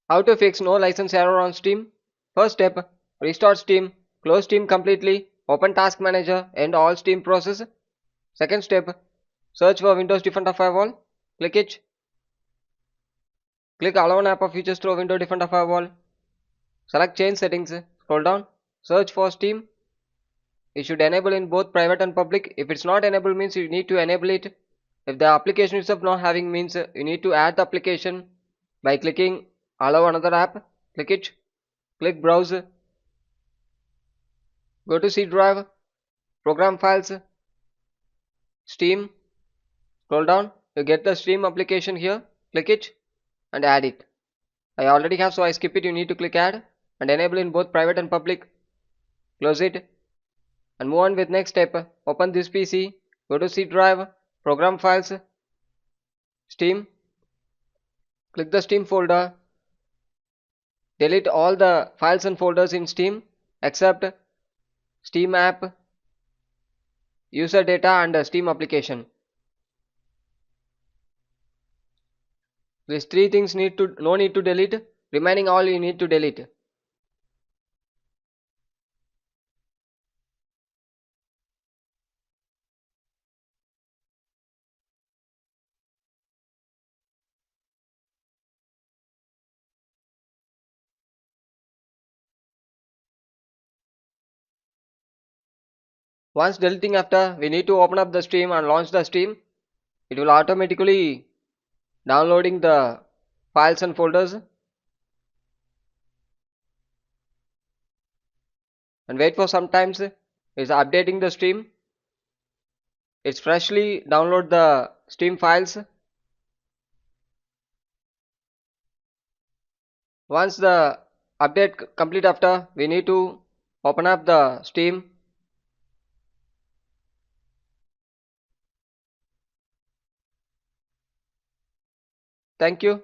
How to fix no license error on Steam? First step, restart Steam, close Steam completely, open Task Manager, end all Steam process. Second step, search for Windows Defender Firewall, click it. Click Allow App of Features through Windows Defender Firewall. Select Change Settings, scroll down, search for Steam. It should enable in both private and public. If it's not enabled means you need to enable it. If the application itself not having means you need to add the application by clicking allow another app. Click it. Click browse. Go to C drive. Program files. Steam. Scroll down. You get the Steam application here. Click it and add it. I already have so I skip it. You need to click add and enable in both private and public. Close it and move on with next step. Open this PC. Go to C drive. Program files. Steam. Click the Steam folder. Delete all the files and folders in Steam except Steam app, user data and Steam application. These three things no need to delete. Remaining all you need to delete. Once deleting after, we need to open up the Steam and launch the Steam. It will automatically downloading the files and folders and wait for some times. It's updating the Steam. It's freshly download the Steam files. Once the update complete after, we need to open up the Steam. Thank you.